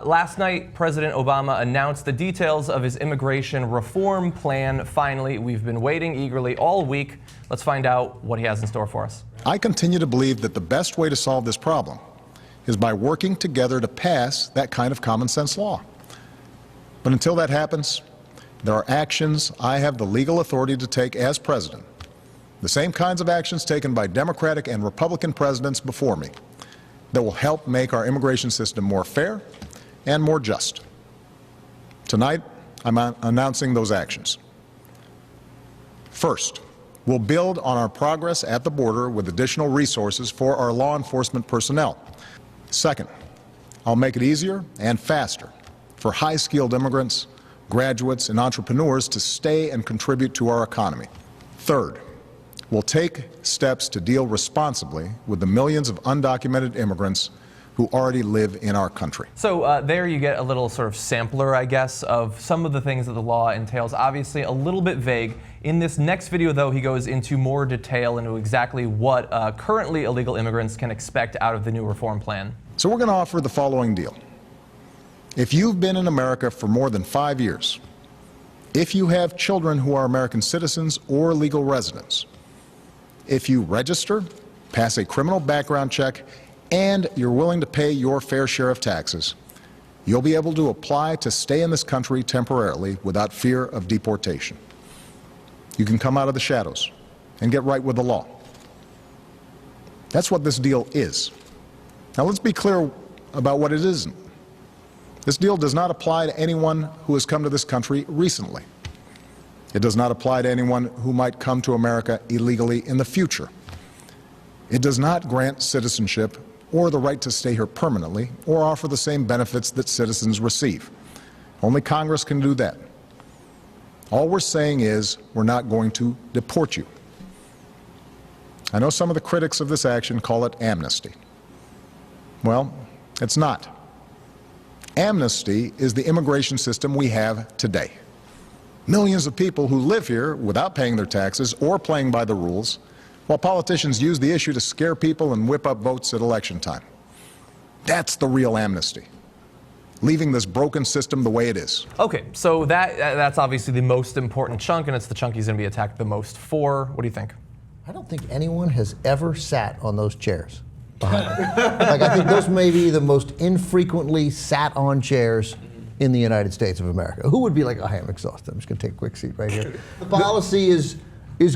Last night, President Obama announced the details of his immigration reform plan. Finally, we've been waiting eagerly all week. Let's find out what he has in store for us. I continue to believe that the best way to solve this problem is by working together to pass that kind of common sense law. But until that happens, there are actions I have the legal authority to take as president, the same kinds of actions taken by Democratic and Republican presidents before me, that will help make our immigration system more fair and more just. Tonight, I'm announcing those actions. First, we'll build on our progress at the border with additional resources for our law enforcement personnel. Second, I'll make it easier and faster for high-skilled immigrants, graduates, and entrepreneurs to stay and contribute to our economy. Third, we'll take steps to deal responsibly with the millions of undocumented immigrants who already live in our country. So there you get a little sort of sampler, I guess, of some of the things that the law entails. Obviously a little bit vague. In this next video, though, he goes into more detail into exactly what currently illegal immigrants can expect out of the new reform plan. So we're going to offer the following deal. If you've been in America for more than 5 years, if you have children who are American citizens or legal residents, if you register, pass a criminal background check, and you're willing to pay your fair share of taxes, you'll be able to apply to stay in this country temporarily without fear of deportation. You can come out of the shadows and get right with the law. That's what this deal is. Now let's be clear about what it isn't. This deal does not apply to anyone who has come to this country recently. It does not apply to anyone who might come to America illegally in the future. It does not grant citizenship or the right to stay here permanently or offer the same benefits that citizens receive. Only Congress can do that. All we're saying is we're not going to deport you. I know some of the critics of this action call it amnesty. Well, it's not. Amnesty is the immigration system we have today. Millions of people who live here without paying their taxes or playing by the rules, while politicians use the issue to scare people and whip up votes at election time. That's the real amnesty, leaving this broken system the way it is. Okay, so that's obviously the most important chunk, and it's the chunk he's going to be attacked the most for. What do you think? I don't think anyone has ever sat on those chairs behind him. Like, I think those may be the most infrequently sat on chairs in the United States of America. Who would be like, oh, I'm exhausted, I'm just going to take a quick seat right here. The policy is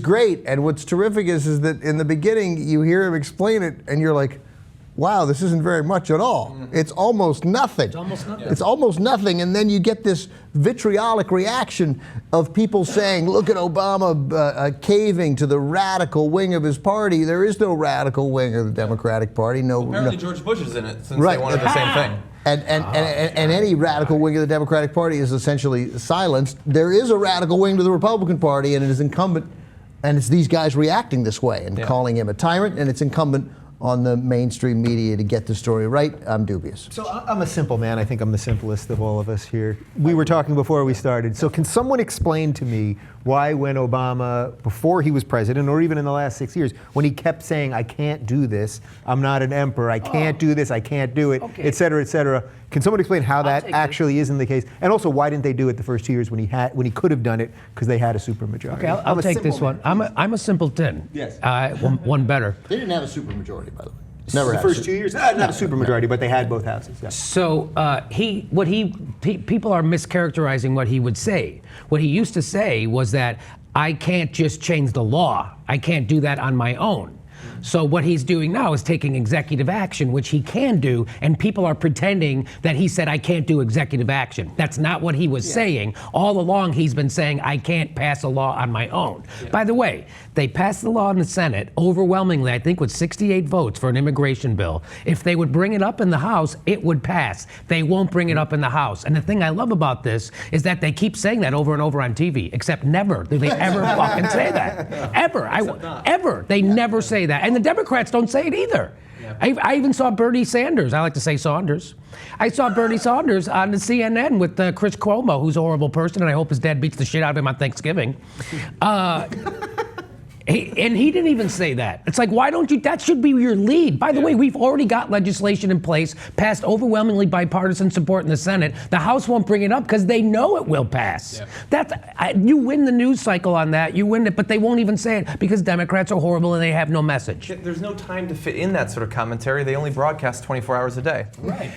great, and what's terrific is that in the beginning you hear him explain it and you're like, wow, this isn't very much at all. It's almost nothing. It's almost nothing. It's almost nothing, and then you get this vitriolic reaction of people saying, look at Obama caving to the radical wing of his party. There is no radical wing of the Democratic Party. Apparently George Bush is in it, since they wanted the same thing. And any radical wing of the Democratic Party is essentially silenced. There is a radical wing to the Republican Party, and it is incumbent, and it's these guys reacting this way and calling him a tyrant, and it's incumbent on the mainstream media to get the story right. I'm dubious. So I'm a simple man. I think I'm the simplest of all of us here. We were talking before we started. So can someone explain to me why when Obama, before he was president, or even in the last 6 years, when he kept saying, I can't do this, I'm not an emperor, I can't do this, I can't do it, et cetera, can someone explain how that actually isn't the case? And also, why didn't they do it the first 2 years when he could have done it because they had a supermajority? Okay, I'll take this one. I'm a simpleton. Yes. One better. They didn't have a supermajority, by the way. Never the first 2 years? Not a supermajority, but they had both houses. Yeah. So people are mischaracterizing what he would say. What he used to say was that I can't just change the law. I can't do that on my own. So what he's doing now is taking executive action, which he can do, and people are pretending that he said, I can't do executive action. That's not what he was saying. All along, he's been saying, I can't pass a law on my own. By the way, they passed the law in the Senate overwhelmingly, I think with 68 votes for an immigration bill. If they would bring it up in the House, it would pass. They won't bring it up in the House. And the thing I love about this is that they keep saying that over and over on TV, except never do they ever fucking say that. Ever. Ever. They never say that. And the Democrats don't say it either. I even saw Bernie Sanders. I like to say Saunders. I saw Bernie Saunders on the CNN with Chris Cuomo, who's a horrible person, and I hope his dad beats the shit out of him on Thanksgiving. And he didn't even say that. It's like, why don't you? That should be your lead. By the way, we've already got legislation in place, passed overwhelmingly bipartisan support in the Senate. The House won't bring it up because they know it will pass. You win the news cycle on that. You win it, but they won't even say it because Democrats are horrible and they have no message. There's no time to fit in that sort of commentary. They only broadcast 24 hours a day. Right.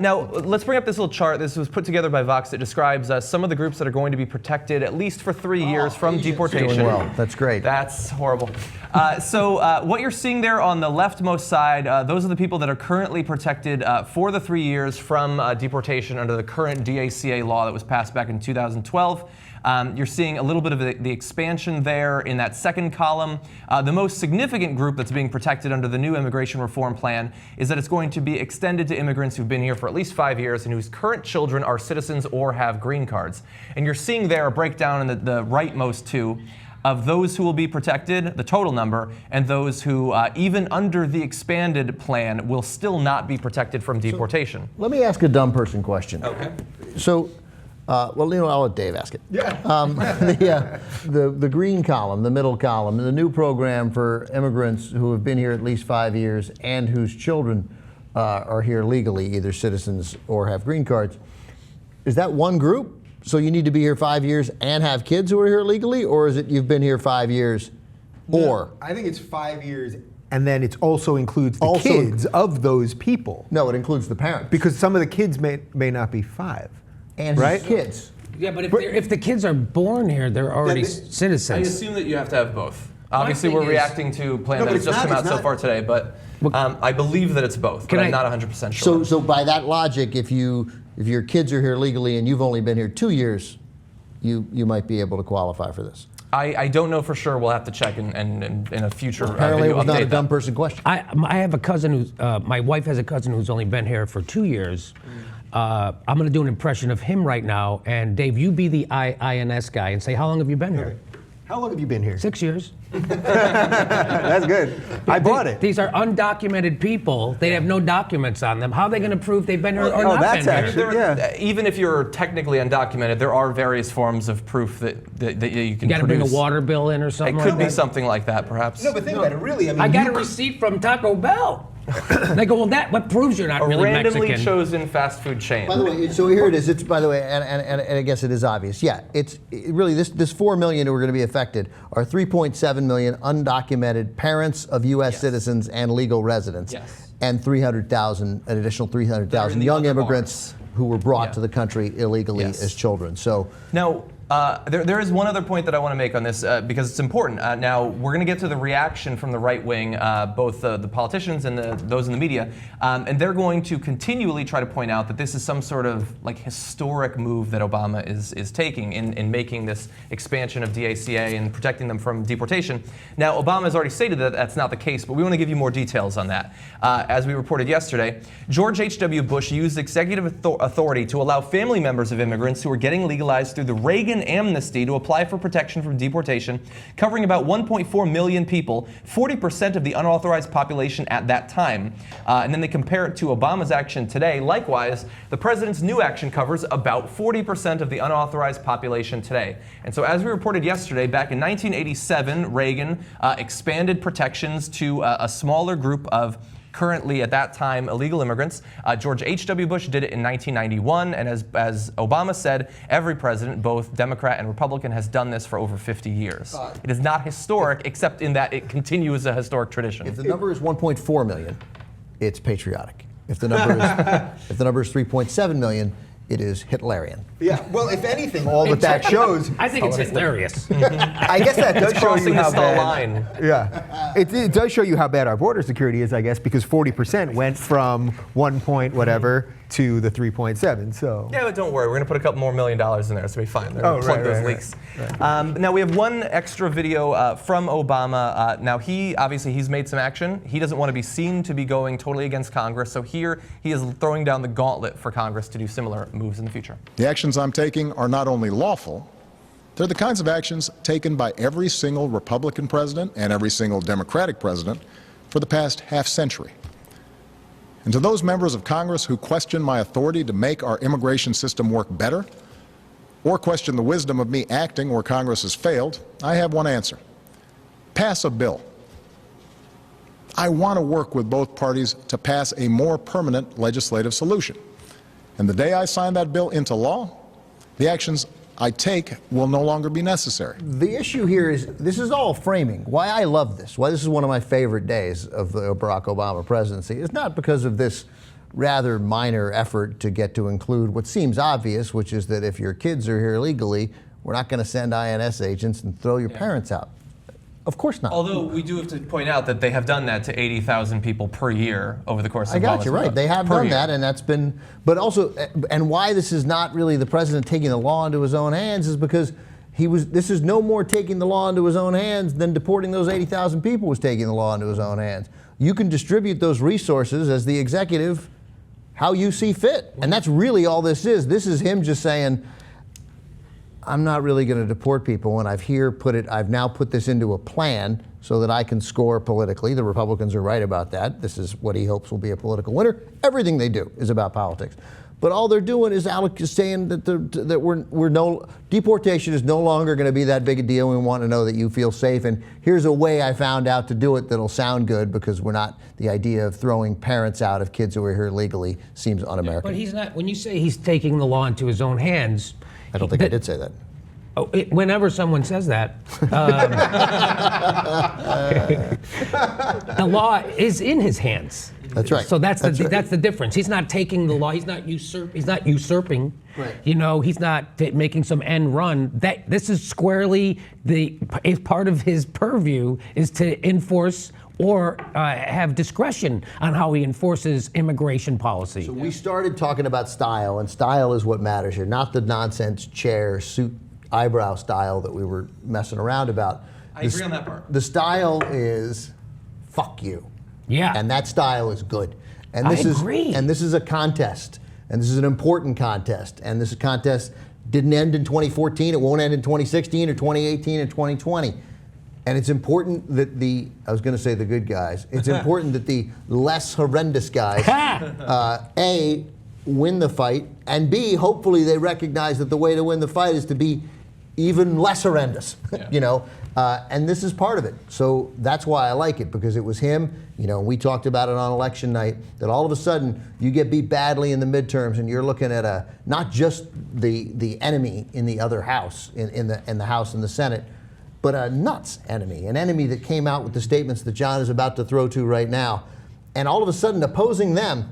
Now, let's bring up this little chart. This was put together by Vox. It describes some of the groups that are going to be protected at least for 3 years from deportation. Doing well. That's great. That's horrible. So what you're seeing there on the leftmost side, those are the people that are currently protected for the 3 years from deportation under the current DACA law that was passed back in 2012. You're seeing a little bit of the expansion there in that second column. The most significant group that's being protected under the new immigration reform plan is that it's going to be extended to immigrants who've been here for at least 5 years and whose current children are citizens or have green cards. And you're seeing there a breakdown in the rightmost two of those who will be protected, the total number, and those who, even under the expanded plan, will still not be protected from deportation. So, let me ask a dumb person question. Okay. So, well, I'll let Dave ask it. Yeah. The green column, the middle column, the new program for immigrants who have been here at least 5 years and whose children are here legally, either citizens or have green cards. Is that one group? So you need to be here 5 years and have kids who are here legally, or is it you've been here 5 years, or? I think it's 5 years, and then it also includes the kids of those people. No, it includes the parents. Because some of the kids may not be 5. And right? his kids. Yeah, but if the kids are born here, they're already I citizens. assume that you have to have both. Obviously, thing we're is- reacting to a plan that has just come out so far today, but I believe that it's both, but I'm not 100% sure. So by that logic, if your kids are here legally and you've only been here 2 years, you might be able to qualify for this. I don't know for sure. We'll have to check in a future Apparently, it video was not a update dumb that. person question. I have a cousin who's, my wife has a cousin who's only been here for 2 years. I'm going to do an impression of him right now. And Dave, you be the INS guy and say, how long have you been here? How long have you been here? 6 years. That's good. I bought it. These are undocumented people. They have no documents on them. How are they going to prove they've been here or Oh, not that's been here? actually- Yeah. Even if you're technically undocumented, there are various forms of proof that you can You got to bring a produce. water bill in or It something could like be that? something like that, perhaps. No, but think about it. Really, I mean, I got a receipt from Taco Bell. They go, well, what proves you're not A really randomly Mexican? chosen fast food chain. By the way, so here it is. It's, by the way, and I guess it is obvious. Yeah, really this 4 million who are going to be affected are 3.7 million undocumented parents of U.S. citizens and legal residents, and 300,000, an additional 300,000 the young other immigrants who were brought Yeah. to the country illegally as children. So Now, there is one other point that I want to make on this because it's important. Now, we're going to get to the reaction from the right wing, both the politicians and those in the media, and they're going to continually try to point out that this is some sort of like historic move that Obama is taking in making this expansion of DACA and protecting them from deportation. Now, Obama has already stated that that's not the case, but we want to give you more details on that. As we reported yesterday, George H.W. Bush used executive authority to allow family members of immigrants who were getting legalized through the Reagan amnesty to apply for protection from deportation, covering about 1.4 million people, 40% of the unauthorized population at that time. And then they compare it to Obama's action today. Likewise, the president's new action covers about 40% of the unauthorized population today. And so as we reported yesterday, back in 1987, Reagan expanded protections to a smaller group of currently, at that time, illegal immigrants. George H.W. Bush did it in 1991, and as Obama said, every president, both Democrat and Republican, has done this for over 50 years. It is not historic, except in that it continues a historic tradition. if the number is 1.4 million, it's patriotic. If the number is 3.7 million, it is Hitlerian. Yeah. Well, if anything, all that shows. I think it's hilarious. I guess that does show Crossing you the how stall bad. line. Yeah, it does show you how bad our border security is, I guess, because 40% went from 1 point whatever to the 3.7. So Yeah, but don't worry. We're going to put a couple more $1 million in there, so we'll be fine. They're going to plug those leaks. Now, we have one extra video from Obama. Now, he's made some action. He doesn't want to be seen to be going totally against Congress, so here he is throwing down the gauntlet for Congress to do similar moves in the future. The actions I'm taking are not only lawful, they're the kinds of actions taken by every single Republican president and every single Democratic president for the past half century. And to those members of Congress who question my authority to make our immigration system work better, or question the wisdom of me acting where Congress has failed, I have one answer. pass a bill, I want to work with both parties to pass a more permanent legislative solution. And the day I sign that bill into law, the actions I take will no longer be necessary. The issue here is, this is all framing. Why I love this, why this is one of my favorite days of the Barack Obama presidency, is not because of this rather minor effort to get to include what seems obvious, which is that if your kids are here illegally, we're not going to send INS agents and throw your parents out. Of course not. Although we do have to point out that they have done that to 80,000 people per year over the course of I got Obama's you, right. run. They have Per done year. that, and that's been, but also, and why this is not really the president taking the law into his own hands is because this is no more taking the law into his own hands than deporting those 80,000 people was taking the law into his own hands. You can distribute those resources as the executive how you see fit. And that's really all this is. This is him just saying, I'm not really going to deport people, and I've now put this into a plan so that I can score politically. The Republicans are right about that. This is what he hopes will be a political winner. Everything they do is about politics. But all they're doing is saying that deportation is no longer going to be that big a deal. We want to know that you feel safe. And here's a way I found out to do it that'll sound good, because the idea of throwing parents out of kids who are here legally seems un-American. But he's not, when you say he's taking the law into his own hands, I don't think I did say that. Whenever someone says that, the law is in his hands. That's right. So that's right. the difference. He's not taking the law. He's not usurping. Right. You know, he's not making some end run. This is squarely part of his purview is to enforce or have discretion on how he enforces immigration policy. So we started talking about style, and style is what matters here, not the nonsense chair, suit, eyebrow style that we were messing around about. I agree on that part. The style is fuck you. Yeah. And that style is good. And I this agree. And this is a contest. And this is an important contest. And this contest didn't end in 2014. It won't end in 2016 or 2018 or 2020. And it's important that I was going to say the good guys, it's important that the less horrendous guys, A, win the fight, and B, hopefully they recognize that the way to win the fight is to be even less horrendous, you know, and this is part of it. So that's why I like it, because it was him, you know, we talked about it on election night, that all of a sudden you get beat badly in the midterms and you're looking at not just the enemy in the other house, in the House and the Senate, but a nuts enemy, an enemy that came out with the statements that John is about to throw to right now. And all of a sudden opposing them,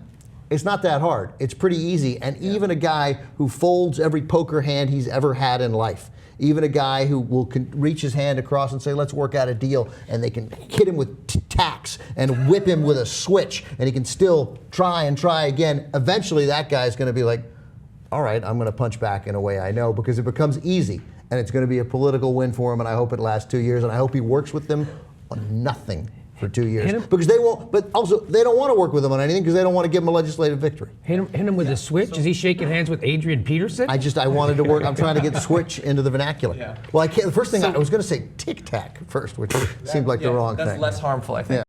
it's not that hard. It's pretty easy. And even a guy who folds every poker hand he's ever had in life, even a guy who will reach his hand across and say, let's work out a deal, and they can hit him with tacks and whip him with a switch, and he can still try and try again. Eventually that guy's going to be like, all right, I'm going to punch back in a way I know, because it becomes easy, and it's going to be a political win for him, and I hope it lasts 2 years, and I hope he works with them on nothing for 2 years, because they won't. But also, they don't want to work with him on anything because they don't want to give him a legislative victory. Hit him with a switch. Is he shaking hands with Adrian Peterson? I wanted to work. I'm trying to get switch into the vernacular. Yeah. Well, I can't. The first thing I was going to say tic tac first, which seemed like the wrong thing. That's less harmful, I think. Yeah.